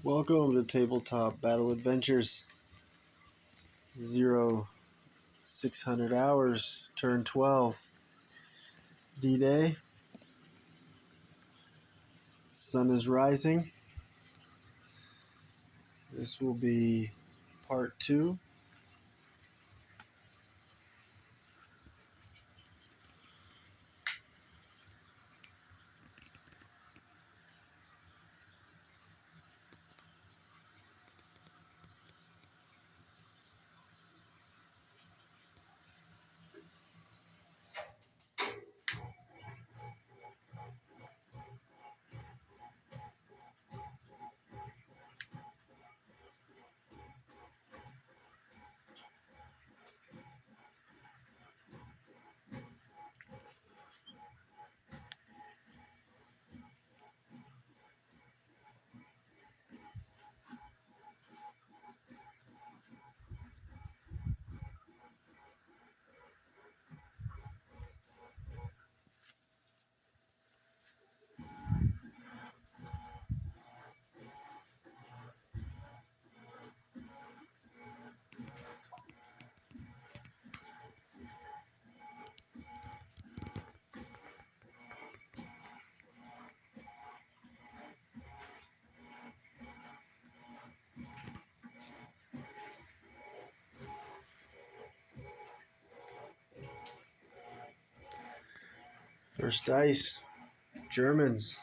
Welcome to Tabletop Battle Adventures 0600 hours, turn 12. D-Day. Sun is rising. This will be part 2. First dice, Germans.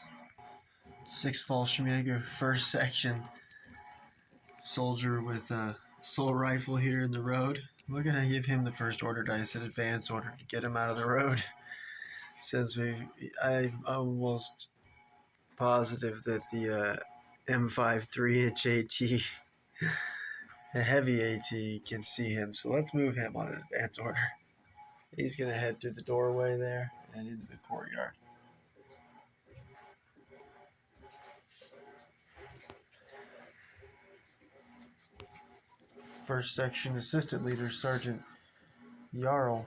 6 Fallschirmjäger, first section. Soldier with a assault rifle here in the road. We're going to give him the first order dice at advance order to get him out of the road. Since I'm almost positive that the M5 3-inch AT, a heavy AT, can see him. So let's move him on an advance order. He's going to head through the doorway there and into the courtyard. First section assistant leader, Sergeant Jarl.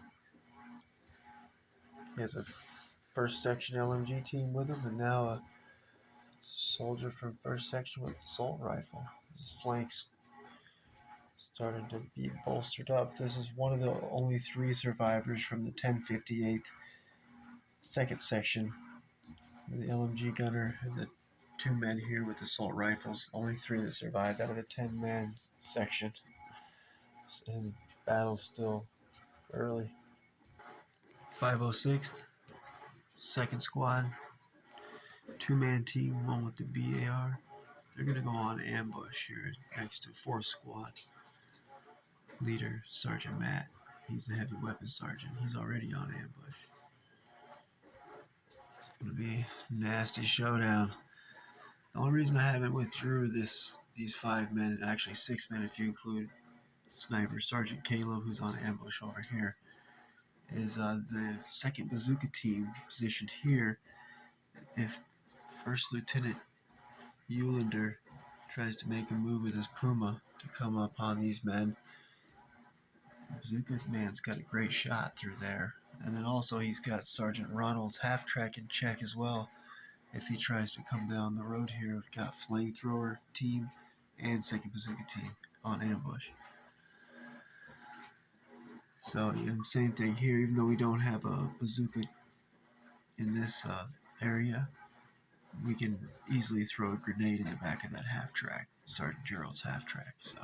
He has a first section LMG team with him, and now a soldier from first section with assault rifle. His flanks started to be bolstered up. This is one of the only 3 survivors from the 1058th second section. The LMG gunner and the 2 men here with assault rifles. Only 3 that survived out of the 10-man section. And the battle's still early. 506th, second squad. 2-man team, one with the BAR. They're going to go on ambush here next to 4th squad. Leader, Sergeant Matt. He's the heavy weapons sergeant. He's already on ambush. It's going to be a nasty showdown. The only reason I haven't withdrew these 5 men, actually 6 men if you include Sniper Sergeant Caleb, who's on ambush over here, is the 2nd Bazooka team positioned here. If First Lieutenant Eulander tries to make a move with his Puma to come upon these men, Bazooka man's got a great shot through there. And then also he's got Sergeant Ronald's half-track in check as well. If he tries to come down the road here, we've got flamethrower team and 2nd Bazooka team on ambush. So, and same thing here, even though we don't have a bazooka in this area, we can easily throw a grenade in the back of that half-track, Sergeant Gerald's half-track. So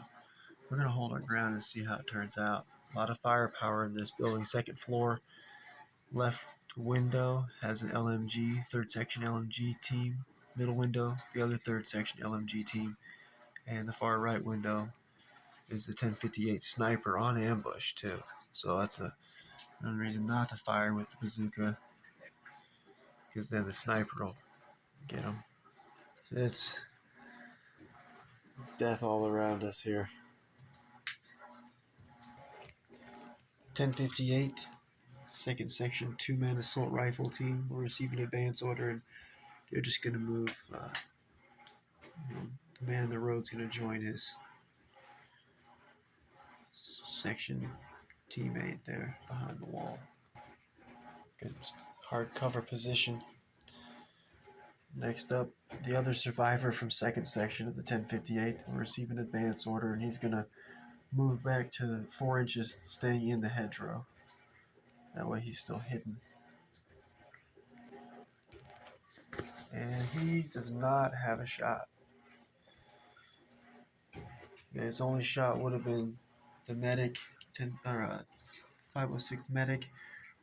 we're going to hold our ground and see how it turns out. A lot of firepower in this building. 2nd floor, left window has an LMG, 3rd section LMG team. Middle window, the other 3rd section LMG team. And the far right window is the 1058 sniper on ambush too. So that's another reason not to fire with the bazooka, because then the sniper will get him. It's death all around us here. 1058, 2nd section, 2-man assault rifle team. We're receiving advance order, and they're just going to move. The man in the road's going to join his section teammate there behind the wall. Good hard cover position. Next up, the other survivor from second section of the 1058 will receive an advance order, and he's going to move back to 4 inches, staying in the hedgerow. That way he's still hidden. And he does not have a shot. His only shot would have been the medic, 506 medic,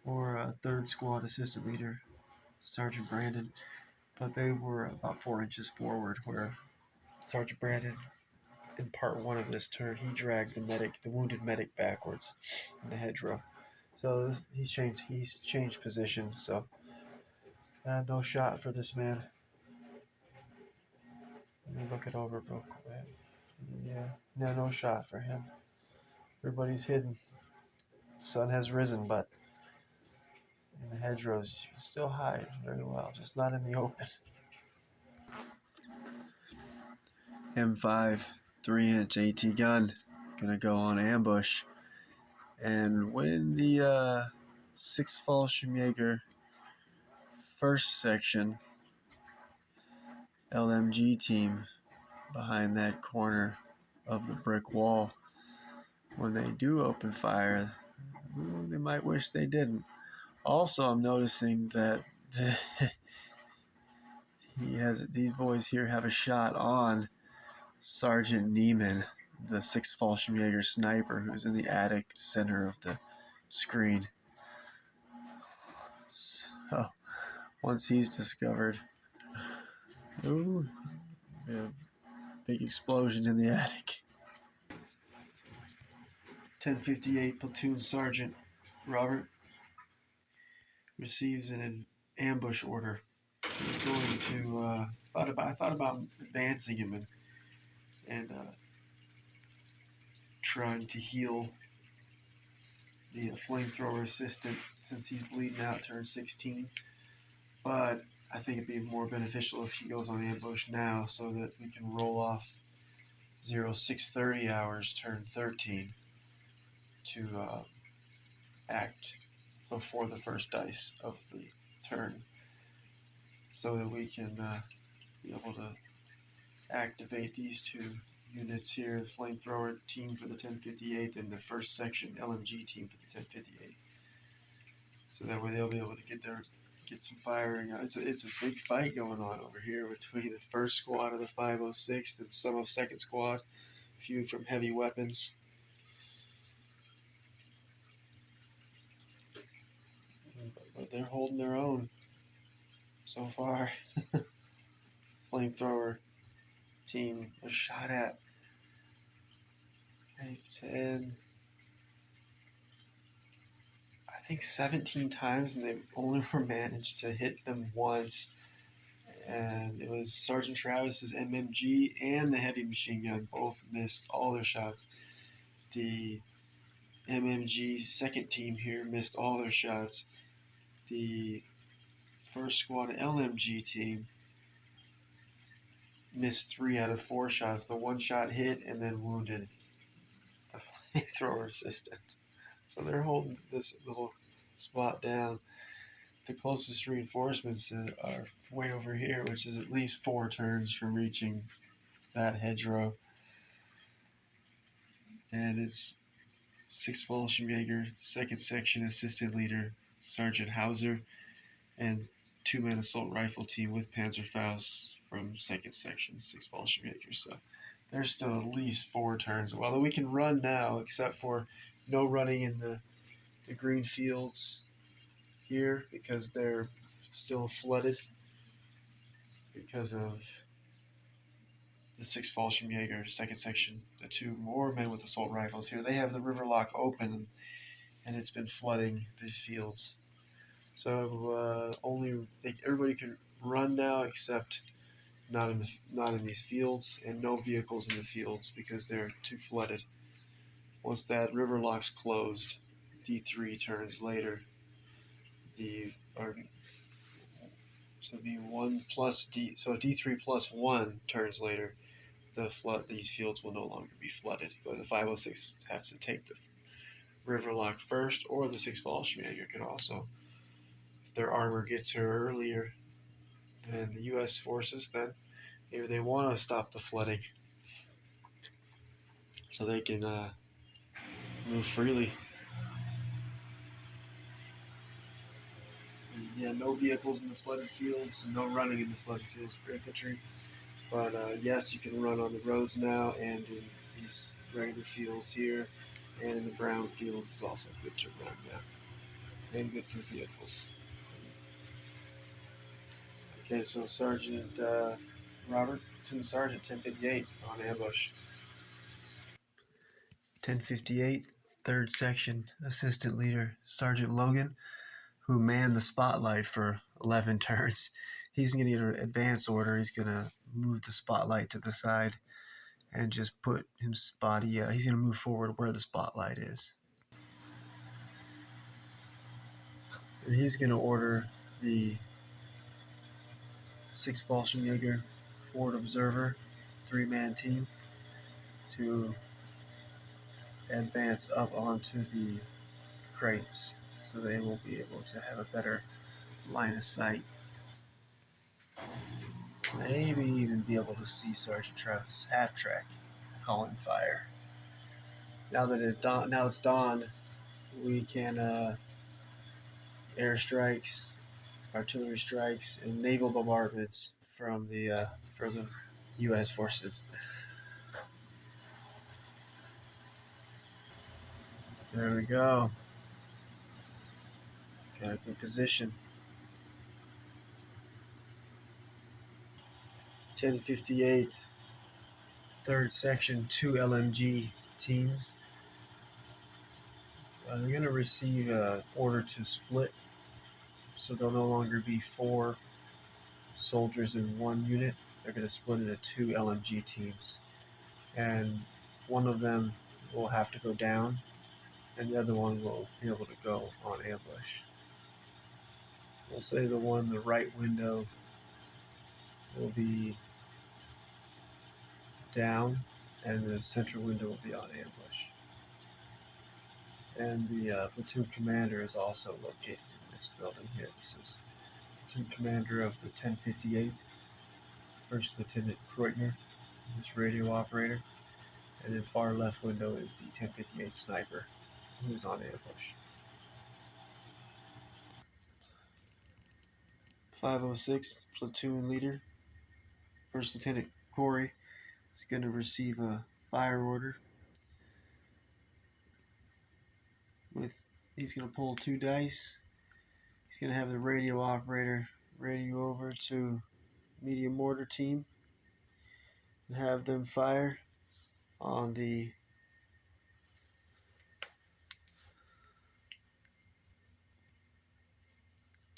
or a 3rd squad assistant leader, Sergeant Brandon. But they were about 4 inches forward, where Sergeant Brandon, in part 1 of this turn, he dragged the wounded medic backwards in the hedgerow. So he's changed positions. So no shot for this man. Let me look it over real quick. Yeah, no shot for him. Everybody's hidden. The sun has risen, but in the hedgerows, you can still hide very well, just not in the open. M5, 3-inch AT gun, gonna go on ambush. And when the 6th Fallschirmjäger first section LMG team behind that corner of the brick wall, when they do open fire, they might wish they didn't. Also, I'm noticing that these boys here have a shot on Sergeant Neiman, the 6th Fallschirmjäger sniper, who's in the attic center of the screen. So, once he's discovered, ooh, yeah, big explosion in the attic. 1058 Platoon Sergeant Robert receives an ambush order. He's going to I thought about advancing him and trying to heal the flamethrower assistant since he's bleeding out, turn 16. But I think it'd be more beneficial if he goes on ambush now so that we can roll off 0600hours, turn 13, to act before the first dice of the turn, so that we can be able to activate these two units here, the flamethrower team for the 1058 and the first section LMG team for the 1058. So that way they'll be able to get some firing. It's a big fight going on over here between the first squad of the 506th and some of second squad, a few from heavy weapons. But they're holding their own so far. Flamethrower team was shot at 10, I think 17 times, and they only were managed to hit them once. And it was Sergeant Travis's MMG and the heavy machine gun both missed all their shots. The MMG second team here missed all their shots. The first squad LMG team missed 3 out of 4 shots. The one shot hit and then wounded the flamethrower assistant. So they're holding this little spot down. The closest reinforcements are way over here, which is at least 4 turns from reaching that hedgerow. And it's 6th Fallschirmjäger, 2nd Section Assistant Leader Sergeant Hauser, and 2-man assault rifle team with Panzerfaust from 2nd Section, 6th Fallschirmjäger. So there's still at least 4 turns. Although we can run now, except for no running in the green fields here because they're still flooded because of the 6th Fallschirmjäger, 2nd Section, the 2 more men with assault rifles here. They have the river lock open, and it's been flooding these fields. So everybody can run now, except not in these fields, and no vehicles in the fields because they're too flooded. Once that river lock's closed, D3 turns later. So it'd be 1 plus D. So D3 plus 1 turns later, these fields will no longer be flooded. But the 506 has to take the river lock first, or the 6th Fallschirmjäger could also, if their armor gets her earlier, And the U.S. forces then, maybe they want to stop the flooding so they can move freely. And, yeah, no vehicles in the flooded fields, no running in the flooded fields for infantry. But yes, you can run on the roads now and in these regular fields here, and in the brown fields is also good to run now, and good for vehicles. Okay, so Sergeant Robert, Platoon Sergeant 1058 on ambush. 1058, 3rd Section, Assistant Leader Sergeant Logan, who manned the spotlight for 11 turns. He's going to get an advance order. He's going to move the spotlight to the side and just put his body, he's going to move forward where the spotlight is. And he's going to order the 6th Fallschirmjäger Forward Observer 3-man team to advance up onto the crates so they will be able to have a better line of sight. Maybe even be able to see Sergeant Travis' half-track calling fire. Now it's dawn, we can airstrikes, artillery strikes, and naval bombardments from the U.S. forces. There we go. Got a good position. 1058, 3rd Section, 2 LMG teams. They're going to receive an order to split, so there'll no longer be 4 soldiers in one unit. They're going to split into 2 LMG teams, and one of them will have to go down, and the other one will be able to go on ambush. We'll say the one in the right window will be down, and the center window will be on ambush. And the platoon commander is also located in this building here. This is platoon commander of the 1058th, First Lieutenant Kreutner, who's radio operator. And then far left window is the 1058 sniper, who is on ambush. 506 platoon leader, First Lieutenant Corey, is going to receive a fire order. He's going to pull 2 dice. He's going to have the radio operator radio over to medium mortar team and have them fire on the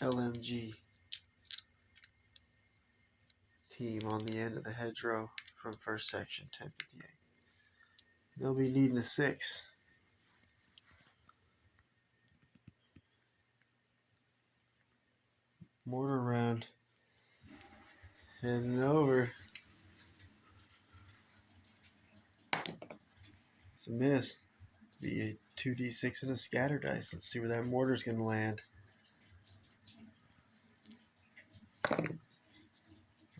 LMG team on the end of the hedgerow from 1st Section 1058. They'll be needing a 6. Mortar round. Heading over. It's a miss. Be a 2d6 and a scatter dice. Let's see where that mortar's going to land.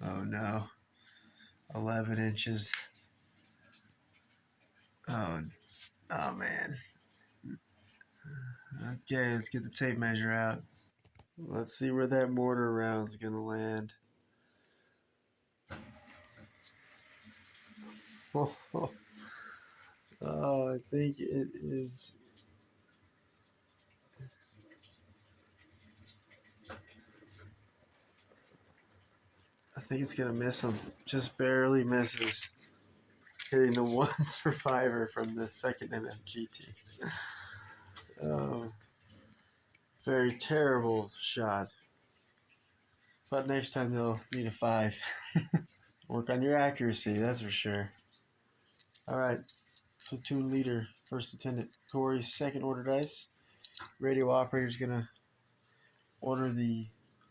Oh no. 11 inches. Oh man. Okay, let's get the tape measure out. Let's see where that mortar round's going to land. Oh, I think it is. I think it's going to miss him. Just barely misses. Hitting the one survivor from the 2nd MMG team. Oh, very terrible shot. But next time they'll need a 5. Work on your accuracy, that's for sure. Alright, platoon leader, First Lieutenant Corey's 2nd order dice. Radio operator's going to order the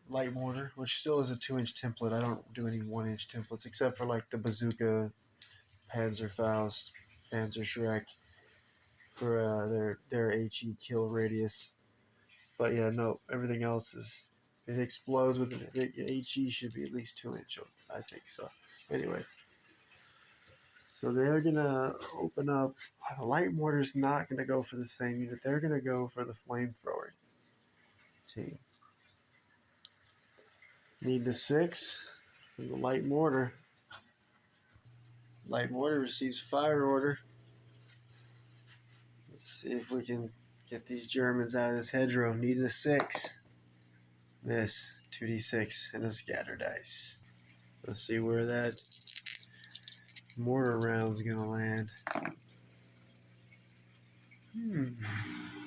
light mortar, which still is a 2-inch template. I don't do any 1-inch templates except for like the bazooka, Panzerfaust, Panzerschreck for their HE kill radius. But yeah, no, everything else is If it explodes with it, HE should be at least 2 inch. I think so. Anyways, so they're gonna open up. The light mortar's not gonna go for the same unit. They're gonna go for the flamethrower team. Need the 6 from the light mortar. Light mortar receives fire order. Let's see if we can get these Germans out of this hedgerow. Needing a 6. Miss. 2d6 and a scatter dice. Let's see where that mortar round's gonna land.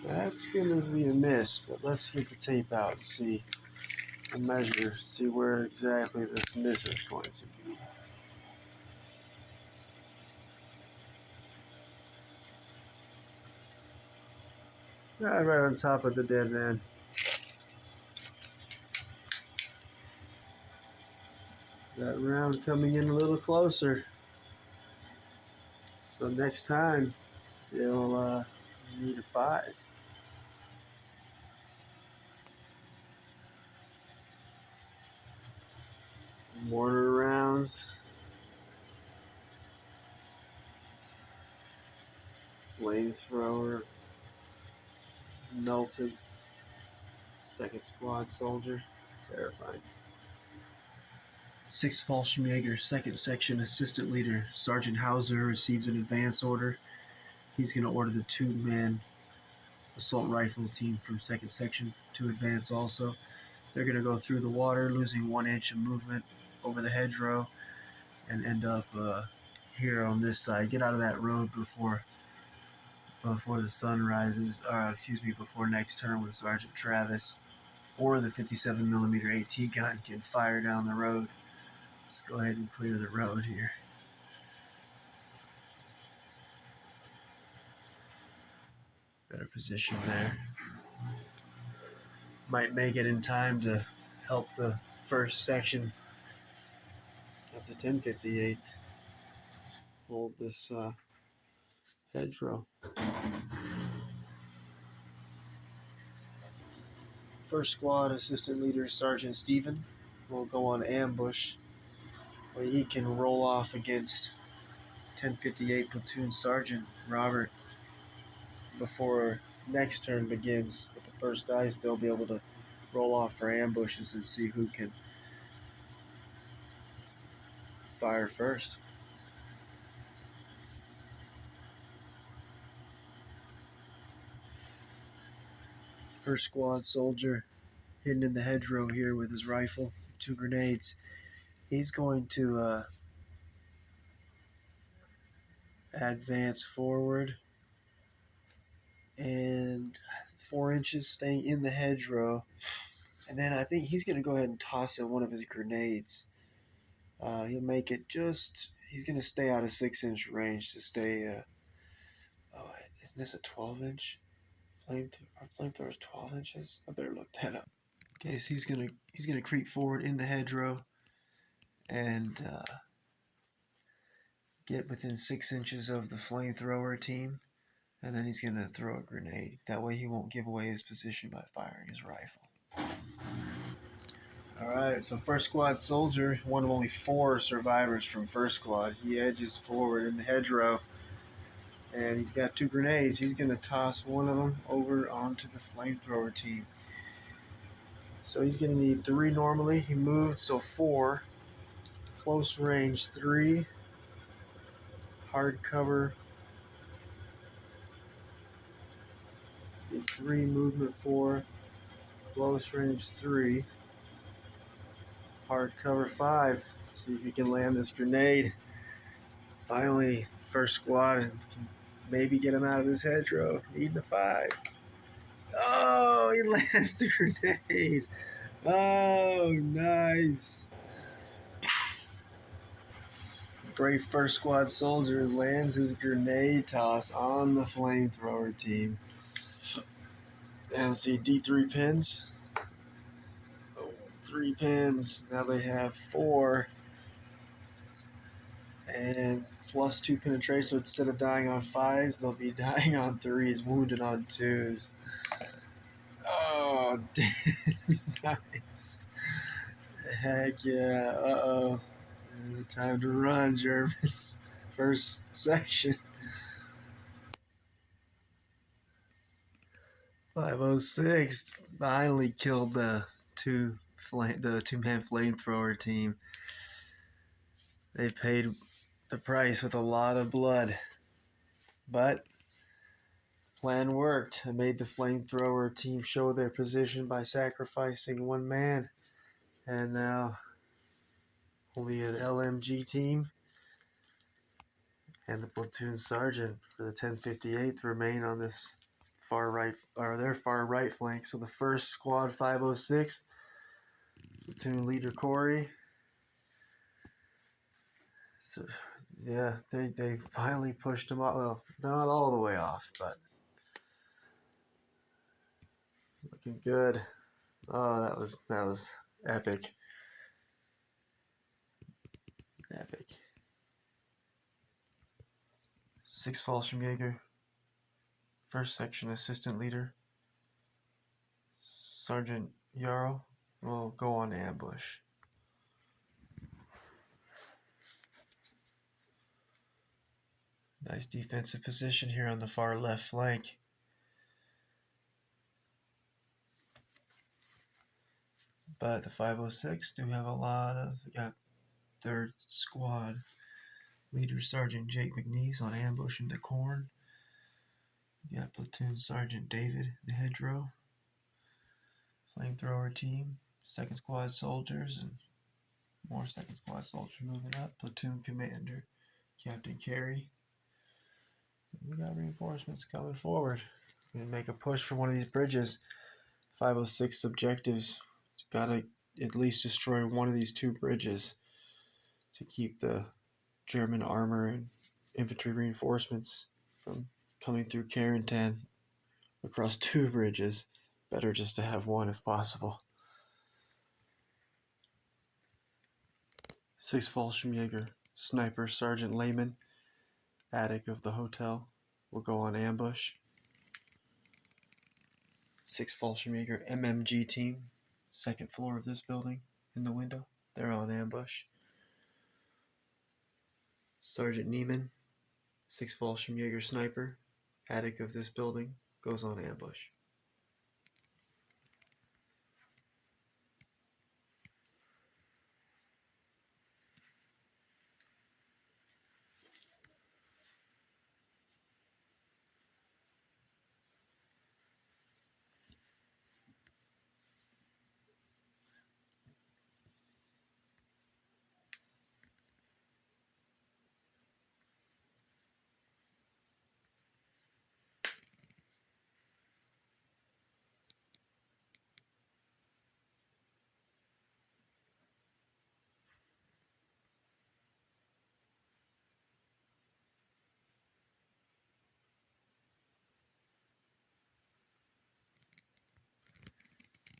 That's gonna be a miss, but let's get the tape out and see and measure, see where exactly this miss is going to be. Right on top of the dead man. That round coming in a little closer. So next time, you'll need a 5. Mortar rounds. Flamethrower. Melted. Second squad soldier. Terrifying. 6th Fallschirmjäger, 2nd Section Assistant Leader, Sergeant Hauser receives an advance order. He's going to order the 2-man assault rifle team from 2nd Section to advance also. They're going to go through the water, losing 1 inch of movement over the hedgerow, and end up here on this side. Get out of that road before the sun rises, before next turn when Sergeant Travis or the 57mm AT gun can fire down the road. Let's go ahead and clear the road here. Better position there. Might make it in time to help the 1st section of the 1058 hold this hedgerow. 1st Squad Assistant Leader Sergeant Stephen will go on ambush where he can roll off against 1058 Platoon Sergeant Robert before next turn begins. With the 1st dice, they'll be able to roll off for ambushes and see who can fire first. First squad soldier hidden in the hedgerow here with his rifle, 2 grenades. He's going to advance forward and 4 inches staying in the hedgerow. And then I think he's going to go ahead and toss in one of his grenades. He'll make it he's going to stay out of 6-inch range to stay, isn't this a 12-inch? Flamethrower is 12 inches? I better look that up. Okay, so he's gonna creep forward in the hedgerow and get within 6 inches of the flamethrower team, and then he's gonna throw a grenade. That way he won't give away his position by firing his rifle. Alright, so 1st Squad soldier, one of only 4 survivors from 1st Squad. He edges forward in the hedgerow, and he's got 2 grenades. He's going to toss one of them over onto the flamethrower team. So he's going to need 3 normally. He moved, so 4. Close range 3. Hard cover. 3 movement 4. Close range 3. Hard cover 5. See if you can land this grenade. Finally, 1st Squad and can maybe get him out of this hedgerow. Needing a 5. Oh, he lands the grenade. Oh, nice. Brave 1st Squad soldier lands his grenade toss on the flamethrower team. And see, D3 pins. Oh, 3 pins. Now they have 4. And plus 2 penetration, so instead of dying on 5s, they'll be dying on 3s, wounded on 2s. Oh, Oh, nice. Heck yeah. Uh-oh. Time to run, Germans. First section. 506 finally killed the two-man flamethrower team. They paid the price with a lot of blood, but plan worked. It made the flamethrower team show their position by sacrificing one man, and now only an LMG team and the platoon sergeant for the 1058th remain on this far right, or their far right flank. So the first squad, 506, platoon leader Corey. So yeah, they finally pushed them off. Well, they're not all the way off, but looking good. Oh, that was epic. Epic. 6 Fallschirmjäger, first section assistant leader, Sergeant Yarrow, will go on ambush. Nice defensive position here on the far left flank. But the 506 do have a lot of, got 3rd Squad leader Sergeant Jake McNeese on ambush in the corn. You got Platoon Sergeant David in the hedgerow. Flamethrower team, 2nd Squad soldiers, and more 2nd Squad soldiers moving up. Platoon Commander Captain Carey. We got reinforcements coming forward. We're going to make a push for one of these bridges. 506 objectives. Got to at least destroy one of these 2 bridges to keep the German armor and infantry reinforcements from coming through Carentan across 2 bridges. Better just to have one if possible. 6 Fallschirmjäger sniper Sergeant Lehman, attic of the hotel, will go on ambush. 6 Fallschirmjäger MMG team, 2nd floor of this building, in the window. They're on ambush. Sergeant Neiman, 6 Fallschirmjäger sniper, attic of this building, goes on ambush.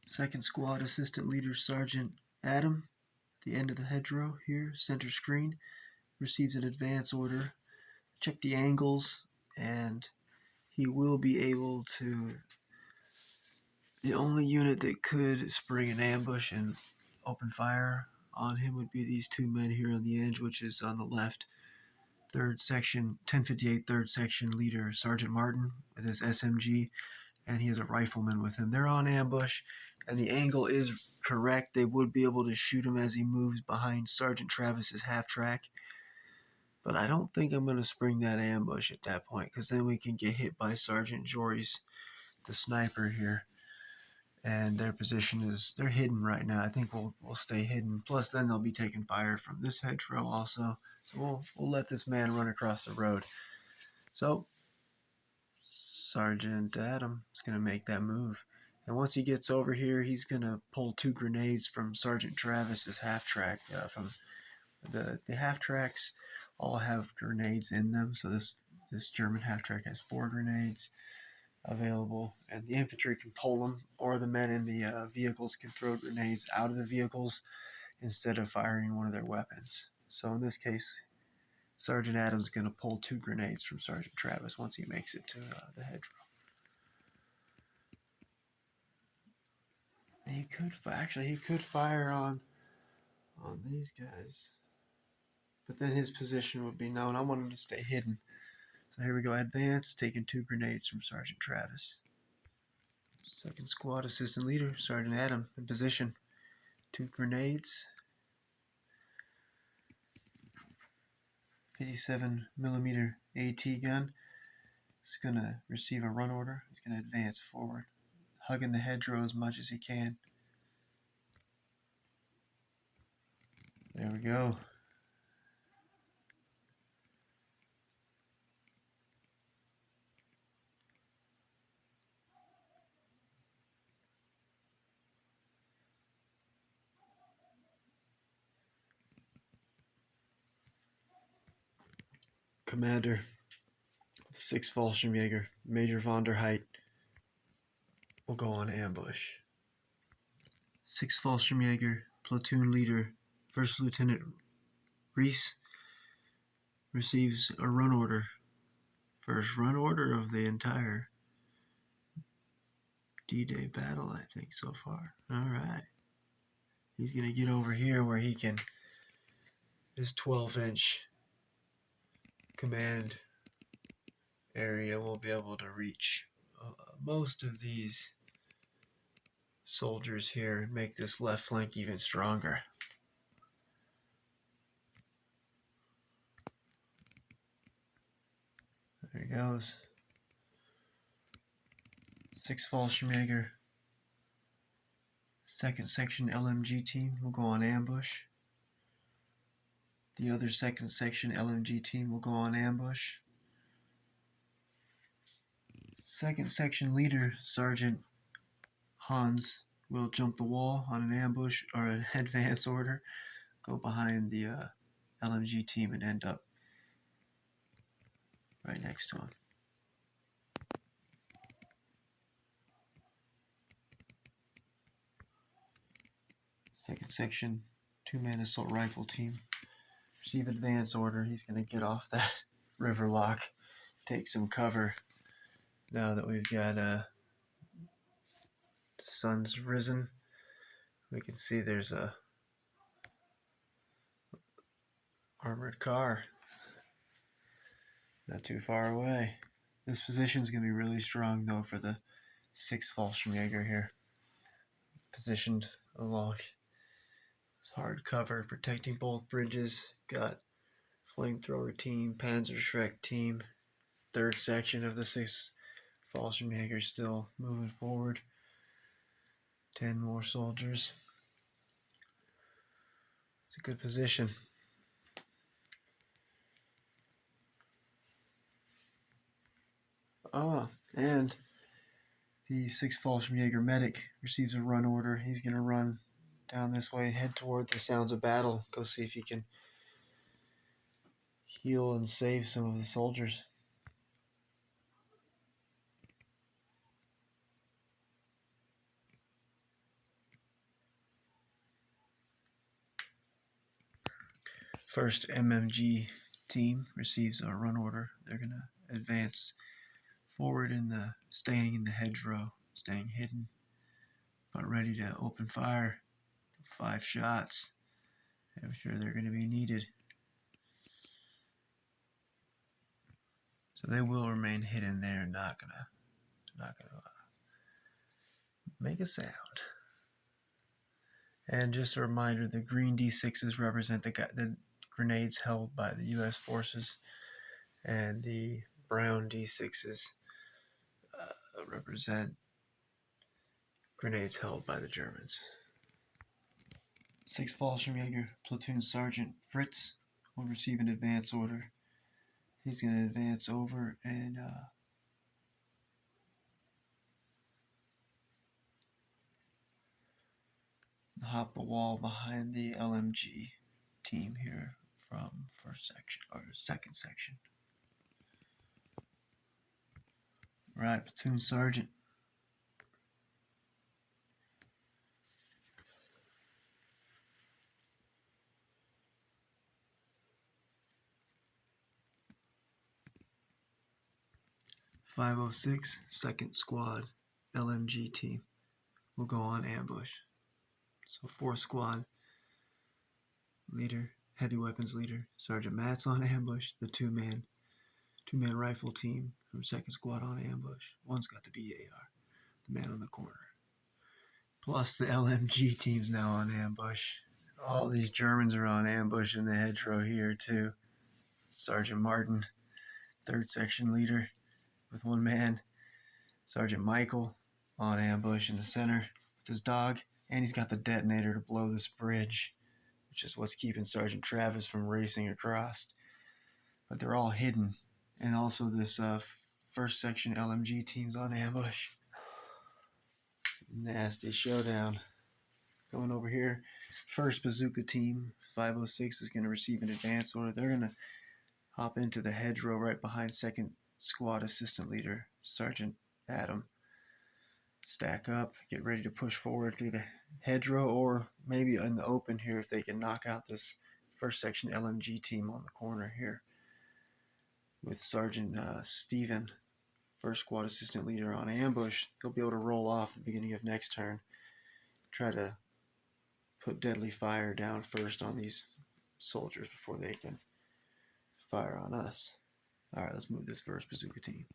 Second Squad Assistant Leader Sergeant Adam, at the end of the hedgerow here, center screen, receives an advance order. Check the angles, and he will be able to. The only unit that could spring an ambush and open fire on him would be these 2 men here on the edge, which is on the left. 3rd Section, 1058 3rd Section Leader Sergeant Martin with his SMG, and he has a rifleman with him. They're on ambush, and the angle is correct. They would be able to shoot him as he moves behind Sergeant Travis's half-track. But I don't think I'm going to spring that ambush at that point, because then we can get hit by Sergeant Jory's, the sniper here. And their position is, they're hidden right now. I think we'll stay hidden. Plus, then they'll be taking fire from this hedgerow also. So we'll let this man run across the road. So Sergeant Adam is going to make that move. And once he gets over here, he's going to pull 2 grenades from Sergeant Travis's half-track. From the half-tracks all have grenades in them. So this German half-track has 4 grenades available, and the infantry can pull them, or the men in the vehicles can throw grenades out of the vehicles instead of firing one of their weapons. So in this case, Sergeant Adams is going to pull 2 grenades from Sergeant Travis once he makes it to the hedgerow. He could fire on these guys, but then his position would be known. I want him to stay hidden. So here we go. Advance, taking 2 grenades from Sergeant Travis. Second squad assistant leader, Sergeant Adam, in position. 2 grenades. 57mm AT gun. He's going to receive a run order. He's going to advance forward, hugging the hedgerow as much as he can. There we go. Commander, 6th Fallschirmjäger, Major von der Heit, will go on ambush. 6th Fallschirmjäger, platoon leader, 1st Lieutenant Reese, receives a run order. First run order of the entire D-Day battle, I think, so far. Alright. He's going to get over here where he can, his 12-inch command area will be able to reach most of these soldiers here and make this left flank even stronger. There he goes. 6th Fallschirmjäger, 2nd Section LMG team will go on ambush. The other 2nd Section LMG team will go on ambush. 2nd Section leader, Sergeant Hans, will jump the wall on an ambush or an advance order, go behind the LMG team and end up right next to him. Second Section 2-man assault rifle team, receive advance order. He's going to get off that river lock, take some cover. Now that we've got the sun's risen, we can see there's a armored car not too far away. This position is going to be really strong though for the 6th Fallschirmjäger here. Positioned along this hard cover, protecting both bridges. Got flamethrower team, Panzerschreck team, 3rd section of the 6th Fallschirmjäger still moving forward. 10 more soldiers. It's a good position. And the 6th Fallschirmjäger medic receives a run order. He's going to run down this way, head toward the sounds of battle, go see if he can heal and save some of the soldiers. First MMG team receives a run order. They're going to advance forward staying in the hedgerow, staying hidden, but ready to open fire. 5 shots. I'm sure they're going to be needed. So they will remain hidden there, not gonna make a sound. And just a reminder, the green D6s represent the grenades held by the U.S. forces, and the brown D6s represent grenades held by the Germans. 6th Fallschirmjäger Platoon Sergeant Fritz will receive an advance order. He's going to advance over and hop the wall behind the LMG team here from 1st section or 2nd section. Right, Platoon Sergeant. .506 2nd Squad LMG team. will go on ambush. So 4th Squad leader, heavy weapons leader, Sergeant Matt's on ambush. The two-man rifle team from 2nd Squad on ambush. One's got the BAR, the man on the corner. Plus the LMG team's now on ambush. All these Germans are on ambush in the hedgerow here too. Sergeant Martin, 3rd section leader with one man. Sergeant Michael on ambush in the center with his dog. And he's got the detonator to blow this bridge, which is what's keeping Sergeant Travis from racing across. But they're all hidden. And also this 1st section LMG team's on ambush. Nasty showdown. Going over here. 1st Bazooka team, 506, is going to receive an advance order. They're going to hop into the hedgerow right behind 2nd Squad assistant leader, Sergeant Adam. Stack up, get ready to push forward through the hedgerow, or maybe in the open here if they can knock out this 1st section LMG team on the corner here. With Sergeant Steven, 1st Squad assistant leader, on ambush, they'll be able to roll off at the beginning of next turn. Try to put deadly fire down first on these soldiers before they can fire on us. Alright, let's move this 1st Bazooka team.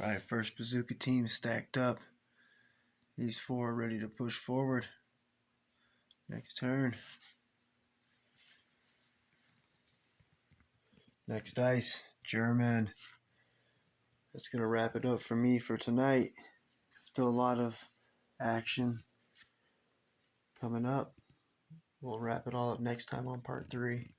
Alright, 1st Bazooka team stacked up. These 4 are ready to push forward. Next turn. Next dice, German. That's going to wrap it up for me for tonight. Still a lot of action coming up. We'll wrap it all up next time on part 3.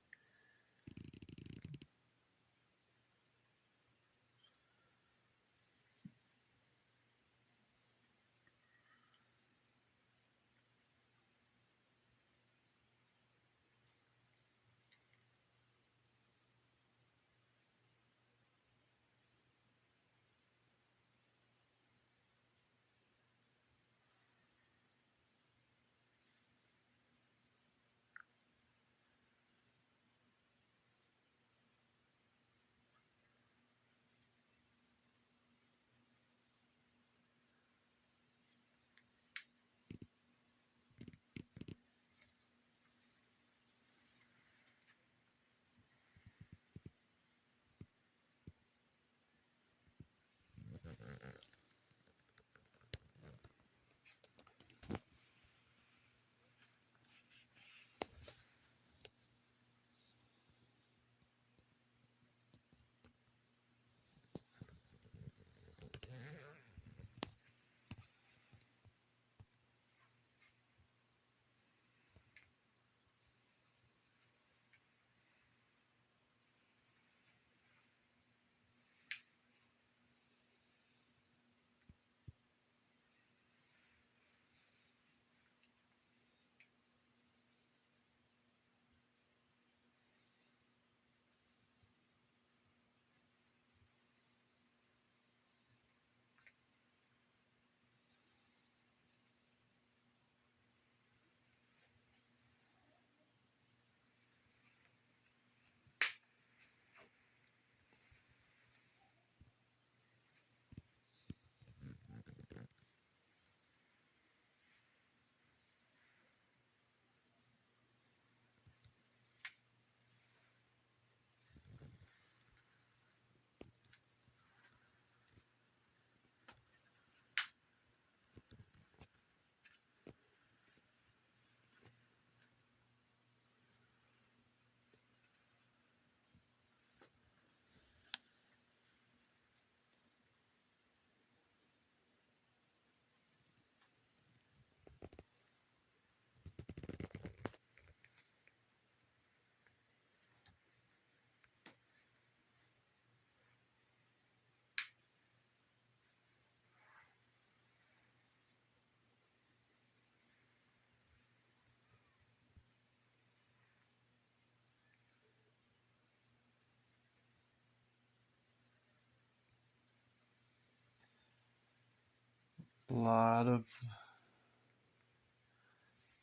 A lot of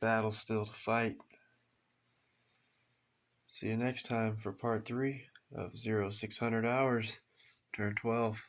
battle still to fight. See you next time for part 3 of 0600 hours, turn 12.